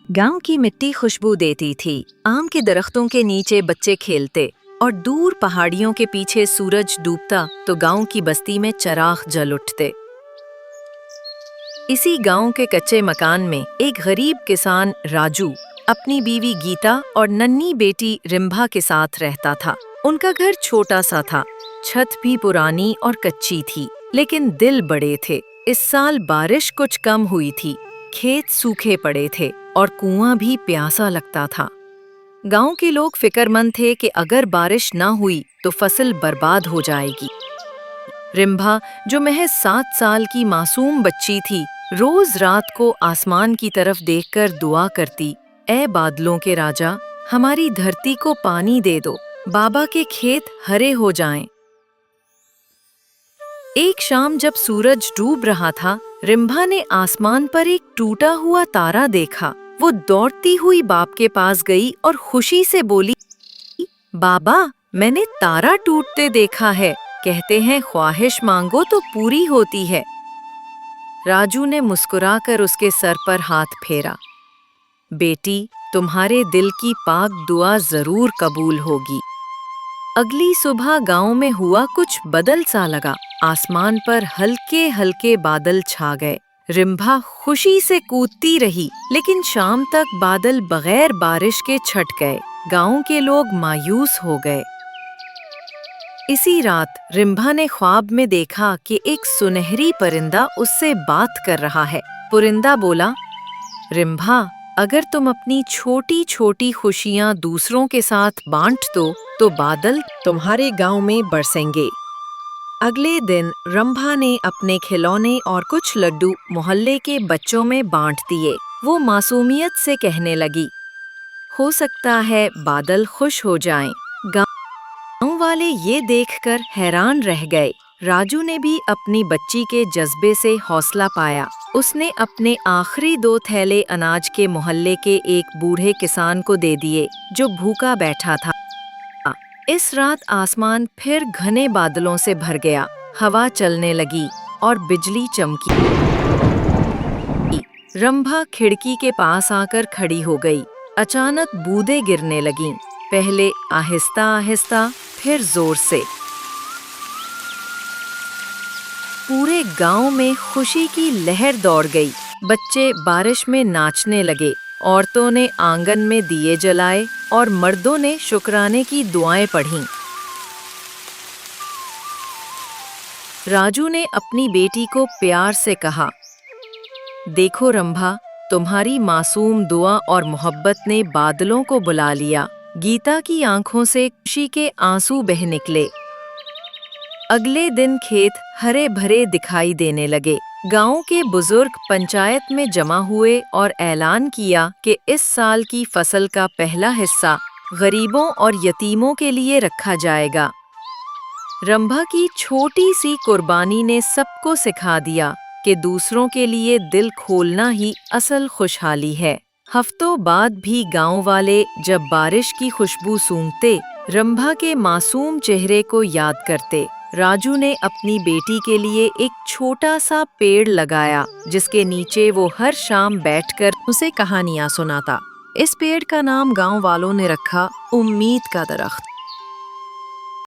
गांव की मिट्टी खुशबू देती थी। आम के दरख्तों के नीचे बच्चे खेलते और दूर पहाड़ियों के पीछे सूरज डूबता तो गांव की बस्ती में चिराग जल उठते। इसी गांव के कच्चे मकान में एक गरीब किसान राजू अपनी बीवी गीता और नन्ही बेटी रिम्भा के साथ रहता था। उनका घर छोटा सा था, छत भी पुरानी और कच्ची थी, लेकिन दिल बड़े थे। इस साल बारिश कुछ कम हुई थी, खेत सूखे पड़े थे और कुआं भी प्यासा लगता था। गांव के लोग फिक्रमंद थे कि अगर बारिश न हुई तो फसल बर्बाद हो जाएगी। रिम्भा, जो महज 7 साल की मासूम बच्ची थी, रोज रात को आसमान की तरफ देखकर दुआ करती, ऐ बादलों के राजा, हमारी धरती को पानी दे दो, बाबा के खेत हरे हो जाएं। एक शाम जब सूरज डूब रहा था, रिम्भा ने आसमान पर एक टूटा हुआ तारा देखा। वो दौड़ती हुई बाप के पास गई और खुशी से बोली, बाबा, मैंने तारा टूटते देखा है। कहते हैं ख्वाहिश मांगो तो पूरी होती है। राजू ने मुस्कुराकर उसके सर पर हाथ फेरा। बेटी, तुम्हारे दिल की पाक दुआ जरूर कबूल होगी। अगली सुबह गांव में हुआ कुछ बदल सा लगा। आसमान पर हल्के हल्के बादल छा गए। रिम्भा खुशी से कूदती रही, लेकिन शाम तक बादल बगैर बारिश के छट गए। गांव के लोग मायूस हो गए। इसी रात रिम्भा ने ख्वाब में देखा कि एक सुनहरी परिंदा उससे बात कर रहा है। परिंदा बोला, रिम्भा, अगर तुम अपनी छोटी छोटी खुशियां दूसरों के साथ बांट दो तो बादल तुम्हारे गांव में बरसेंगे। अगले दिन रंभा ने अपने खिलौने और कुछ लड्डू मोहल्ले के बच्चों में बांट दिए। वो मासूमियत से कहने लगी, हो सकता है बादल खुश हो जाएं। गांव वाले ये देखकर हैरान रह गए। राजू ने भी अपनी बच्ची के जज्बे से हौसला पाया। उसने अपने आखिरी 2 थैले अनाज के मोहल्ले के एक बूढ़े किसान को दे दिए, जो भूखा बैठा था। इस रात आसमान फिर घने बादलों से भर गया। हवा चलने लगी और बिजली चमकी। रंभा खिड़की के पास आकर खड़ी हो गई। अचानक बूंदें गिरने लगीं, पहले आहिस्ता आहिस्ता, फिर जोर से। पूरे गांव में खुशी की लहर दौड़ गई। बच्चे बारिश में नाचने लगे, औरतों ने आंगन में दिए जलाए और मर्दों ने शुक्राने की दुआएं पढ़ीं। राजू ने अपनी बेटी को प्यार से कहा, देखो रंभा, तुम्हारी मासूम दुआ और मोहब्बत ने बादलों को बुला लिया। गीता की आंखों से खुशी के आंसू बह निकले। अगले दिन खेत हरे भरे दिखाई देने लगे। गांव के बुजुर्ग पंचायत में जमा हुए और ऐलान किया कि इस साल की फसल का पहला हिस्सा गरीबों और यतीमों के लिए रखा जाएगा। रंभा की छोटी सी कुर्बानी ने सबको सिखा दिया कि दूसरों के लिए दिल खोलना ही असल खुशहाली है। हफ्तों बाद भी गांव वाले जब बारिश की खुशबू सूंघते, रंभा के मासूम चेहरे को याद करते। राजू ने अपनी बेटी के लिए एक छोटा सा पेड़ लगाया, जिसके नीचे वो हर शाम बैठकर उसे कहानियां सुनाता। इस पेड़ का नाम गांव वालों ने रखा उम्मीद का दरख्त।